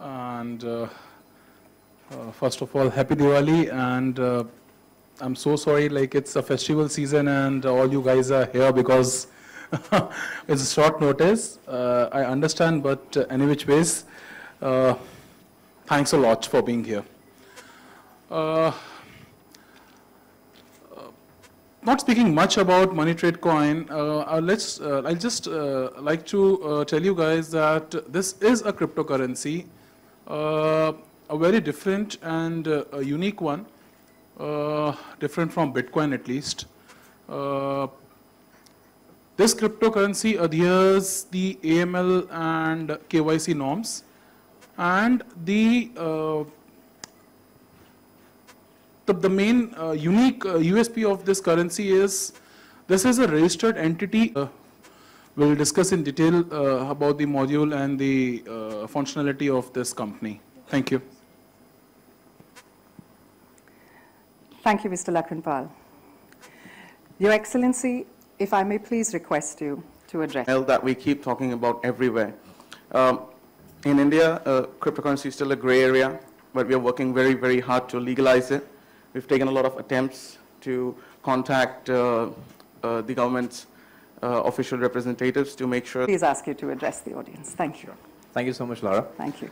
And first of all, happy Diwali. And I'm so sorry, like it's a festival season and all you guys are here because it's a short notice. I understand, but any which ways, thanks a lot for being here. Not speaking much about money trade coin, I'll just like to tell you guys that this is a cryptocurrency, a very different and a unique one, different from Bitcoin at least. This cryptocurrency adheres the AML and KYC norms, and the main unique USP of this currency is this is a registered entity. We'll discuss in detail about the module and the functionality of this company. Thank you. Thank you, Mr. Lakhanpal. Your Excellency, if I may please request you to address. That we keep talking about everywhere. In India, cryptocurrency is still a gray area, but we are working very, very hard to legalize it. We've taken a lot of attempts to contact the government's official representatives to make sure. Please ask you to address the audience. Thank you. Thank you so much, Lara. Thank you.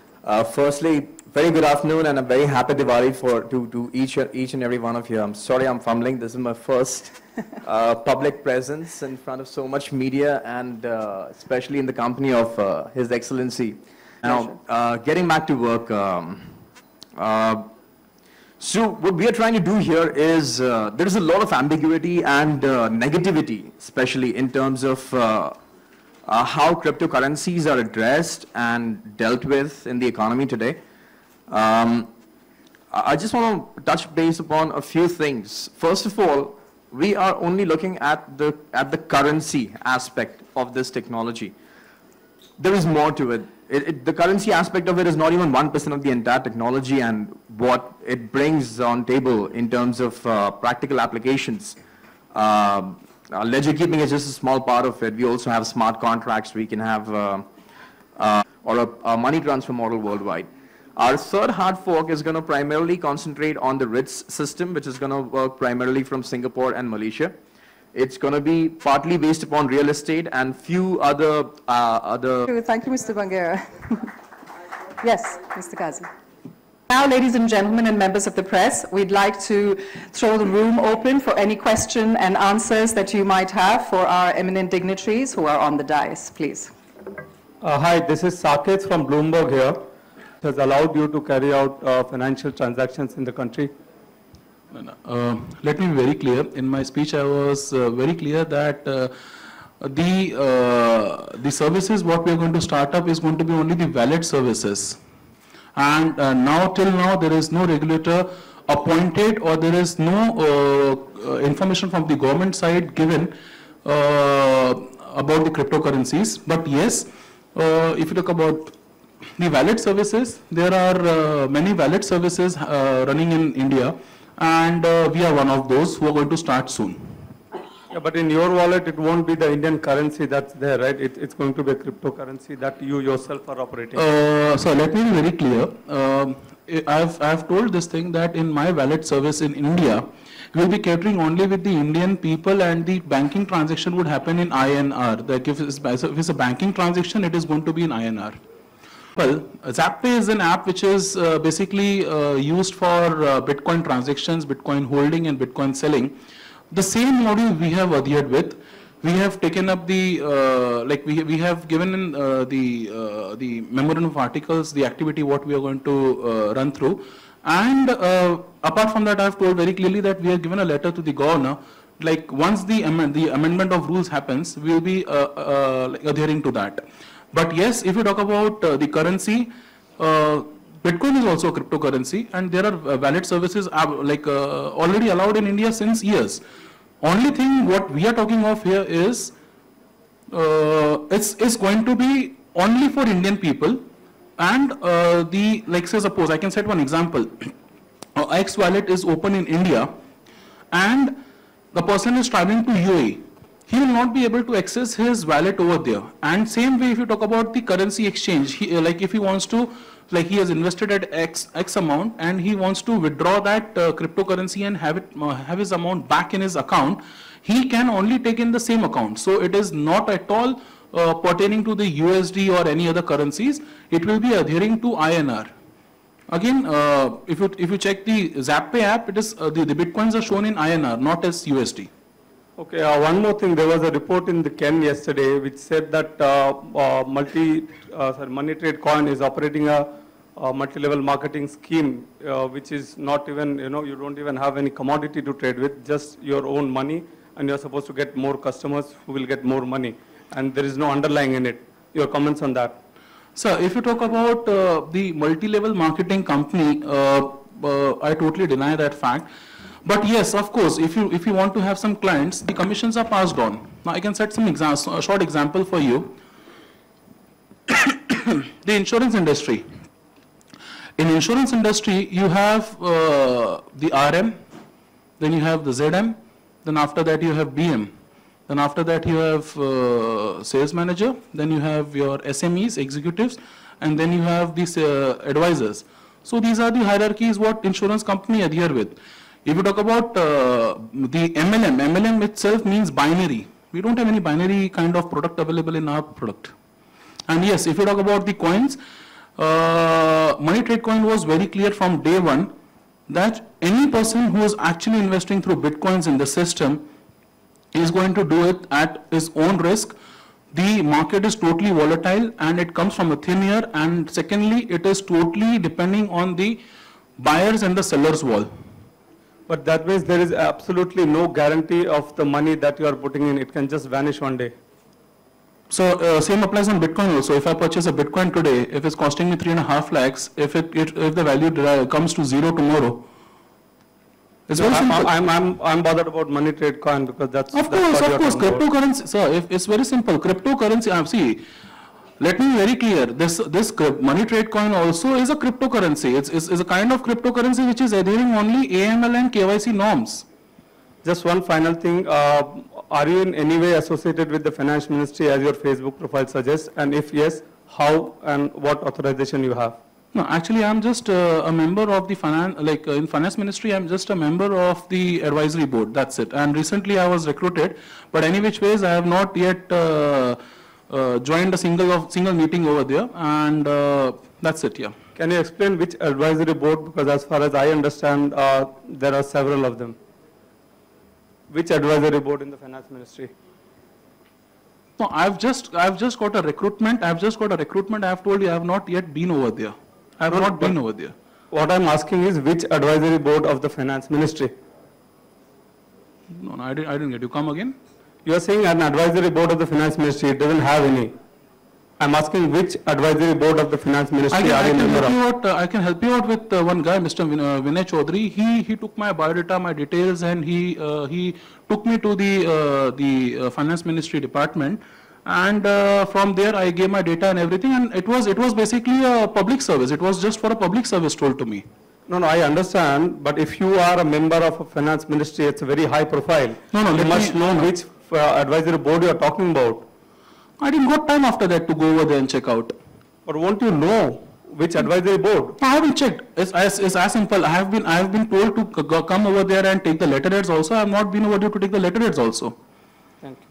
Firstly, very good afternoon and a very happy Diwali to each and every one of you. I'm sorry I'm fumbling. This is my first public presence in front of so much media and especially in the company of His Excellency. Now, getting back to work, so what we are trying to do here is there is a lot of ambiguity and negativity, especially in terms of how cryptocurrencies are addressed and dealt with in the economy today. I just want to touch base upon a few things. First of all, we are only looking at the currency aspect of this technology. There is more to it. The currency aspect of it is not even 1% of the entire technology and what it brings on table in terms of practical applications. Ledger keeping is just a small part of it. We also have smart contracts. We can have or a money transfer model worldwide. Our third hard fork is going to primarily concentrate on the RITS system, which is going to work primarily from Singapore and Malaysia. It's going to be partly based upon real estate and few other. Thank you, Mr. Bangera. Yes, Mr. Kazi. Now, ladies and gentlemen and members of the press, we'd like to throw the room open for any question and answers that you might have for our eminent dignitaries who are on the dais, please. Hi, this is Saket from Bloomberg here. It has allowed you to carry out financial transactions in the country. Let me be very clear. In my speech, I was very clear that the services what we are going to start up is going to be only the valid services. And till now, there is no regulator appointed or there is no information from the government side given about the cryptocurrencies. But yes, if you talk about the valid services, there are many valid services running in India, and we are one of those who are going to start soon. Yeah, but in your wallet, it won't be the Indian currency that's there, right? It's going to be a cryptocurrency that you yourself are operating. So let me be very clear. I've told this thing that in my wallet service in India, we'll be catering only with the Indian people, and the banking transaction would happen in INR. Like if it's a banking transaction, it is going to be in INR. Well, ZapPay is an app which is basically used for Bitcoin transactions, Bitcoin holding and Bitcoin selling. The same model we have adhered with. We have taken up the, we have given in the memorandum of articles, the activity what we are going to run through. And apart from that, I have told very clearly that we have given a letter to the governor. Like once the amendment of rules happens, we will be adhering to that. But yes, if you talk about the currency, Bitcoin is also a cryptocurrency, and there are valid services already allowed in India since years. Only thing what we are talking of here is it's going to be only for Indian people, and say suppose I can set one example. X wallet is open in India, and the person is traveling to UAE. he will not be able to access his wallet over there. And same way, if you talk about the currency exchange, like if he wants to, like he has invested at X amount and he wants to withdraw that cryptocurrency and have his amount back in his account, he can only take in the same account. So it is not at all pertaining to the USD or any other currencies. It will be adhering to INR. Again, if you check the ZapPay app, it is the bitcoins are shown in INR, not as USD. Okay, one more thing. There was a report in the Ken yesterday which said that Money Trade Coin is operating a multi-level marketing scheme, which is not even, you don't even have any commodity to trade with, just your own money, and you're supposed to get more customers who will get more money, and there is no underlying in it. Your comments on that? So, if you talk about the multi-level marketing company, I totally deny that fact. But yes, of course, if you want to have some clients, the commissions are passed on. Now, I can set some a short example for you. The insurance industry. In insurance industry, you have the RM, then you have the ZM, then after that you have BM, then after that you have sales manager, then you have your SMEs, executives, and then you have these advisors. So these are the hierarchies what insurance company adhere with. If you talk about the MLM itself means binary. We don't have any binary kind of product available in our product. And yes, if you talk about the coins, Money Trade Coin was very clear from day one that any person who is actually investing through bitcoins in the system is going to do it at his own risk. The market is totally volatile and it comes from a thin air, and secondly, it is totally depending on the buyers and the sellers wall. But that means there is absolutely no guarantee of the money that you are putting in. It can just vanish one day. So same applies on Bitcoin also. If I purchase a Bitcoin today, if it's costing me 3.5 lakhs, if the value comes to zero tomorrow, it's very simple. I'm bothered about Money Trade Coin because that's of course cryptocurrency. Sir, it's very simple. Cryptocurrency. See, let me be very clear. This Money Trade Coin also is a cryptocurrency. It's a kind of cryptocurrency which is adhering only AML and KYC norms. Just one final thing. Are you in any way associated with the Finance Ministry as your Facebook profile suggests? And if yes, how and what authorization you have? No, actually, I'm just a member of the in Finance Ministry, I'm just a member of the advisory board. That's it. And recently I was recruited, but any which ways, I have not yet joined a single meeting over there, and that's it. Yeah. Can you explain which advisory board? Because as far as I understand, there are several of them. Which advisory board in the Finance Ministry? No, I've just got a recruitment. I have told you I have not yet been over there. I have not been over there. What I'm asking is which advisory board of the Finance Ministry? No, I didn't get you. Come again? You are saying an advisory board of the Finance Ministry. It doesn't have any. I'm asking which advisory board of the Finance Ministry are you member of? I can help you out with one guy, Mr. Vinay Chaudhary. He took my biodata, my details, and he took me to the Finance Ministry department. And from there, I gave my data and everything, and it was basically a public service. It was just for a public service told to me. No, I understand, but if you are a member of a Finance Ministry, it's a very high profile. You must know which advisory board you are talking about. I didn't got time after that to go over there and check out. But won't you know which advisory board? I haven't checked. It's as simple. I have been told to come over there and take the letterheads also. I have not been over there to take the letterheads also. Thank you.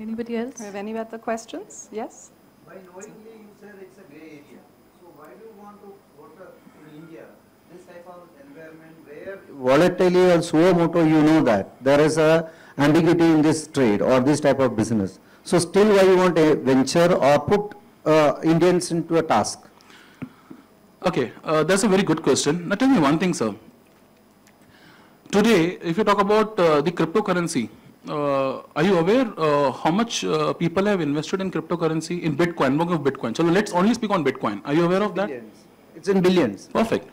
Anybody else? Have any other questions? Yes? By knowingly you said it's a grey area. So why do you want to vote in India this type of environment where volatility and suo moto, you know that there is a ambiguity in this trade or this type of business. So still why you want to venture or put Indians into a task? Okay, that's a very good question. Now tell me one thing, sir. Today, if you talk about the cryptocurrency, are you aware how much people have invested in cryptocurrency, in Bitcoin, more of Bitcoin? So let's only speak on Bitcoin. Are you aware of that? Billions. It's in billions. Perfect.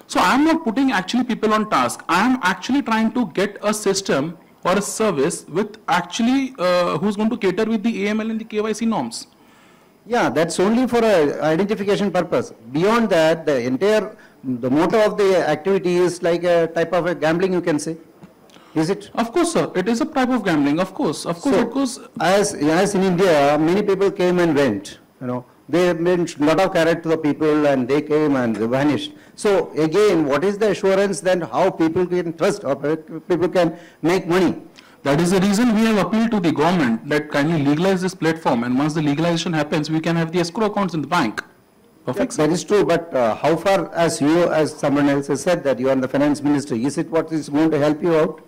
So I'm not putting actually people on task. I'm actually trying to get a system or a service with actually who's going to cater with the AML and the KYC norms. Yeah, that's only for a identification purpose. Beyond that, the entire the motto of the activity is like a type of a gambling, you can say. Is it? Of course, sir. It is a type of gambling. Of course, So, because as in India, many people came and went, you know. They meant a lot of carrot to the people and they came and they vanished. So again, what is the assurance then how people can trust or people can make money? that is the reason we have appealed to the government that kindly legalize this platform, and once the legalization happens, we can have the escrow accounts in the bank. Perfect. That is true, but how far, as you, as someone else has said, that you are in the finance ministry, is it what is going to help you out?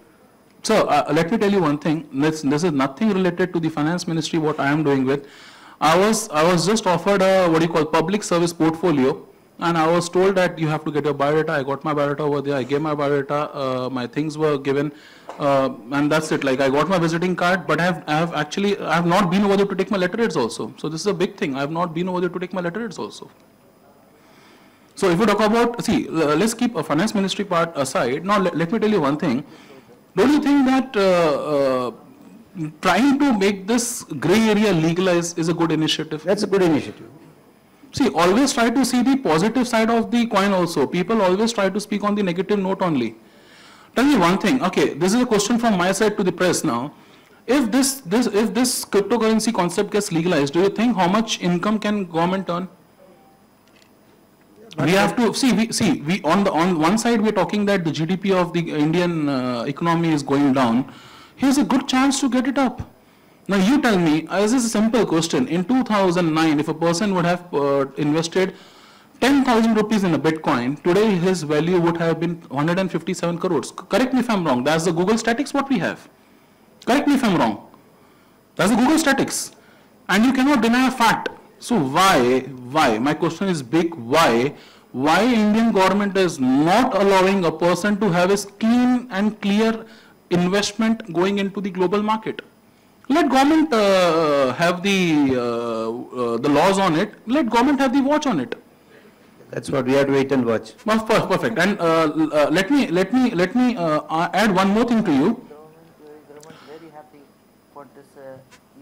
So let me tell you one thing. This is nothing related to the finance ministry. What I am doing with, I was just offered a public service portfolio, and I was told that you have to get your biodata. I got my biodata over there. I gave my biodata. My things were given, and that's it. Like I got my visiting card, but I have not been over there to take my letterheads also. So this is a big thing. I have not been over there to take my letterheads also. So if you talk about, see, let's keep a finance ministry part aside. Now let me tell you one thing. Don't you think that trying to make this gray area legalized is a good initiative? That's a good initiative. See, always try to see the positive side of the coin also. People always try to speak on the negative note only. Tell me one thing. Okay, this is a question from my side to the press now. If this cryptocurrency concept gets legalized, do you think how much income can government earn? We have to see. We on one side we are talking that the GDP of the Indian economy is going down. Here's a good chance to get it up. Now you tell me, this is a simple question. In 2009, if a person would have invested 10,000 rupees in a Bitcoin, today his value would have been 157 crores. Correct me if I'm wrong. That's the Google statistics what we have. Correct me if I'm wrong. That's the Google statistics. And you cannot deny a fact. So why, my question is big, why Indian government is not allowing a person to have a clean and clear investment going into the global market? Let government have the laws on it. Let government have the watch on it. That's what we have to wait and watch. Perfect. And let me add one more thing to you. Government very happy for this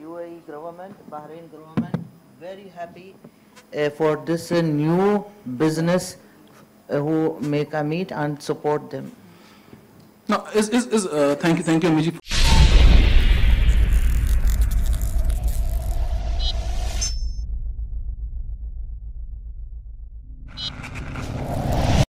UAE government, Bahrain government very happy for this new business who make a meet and support them. No, thank you, Amiji.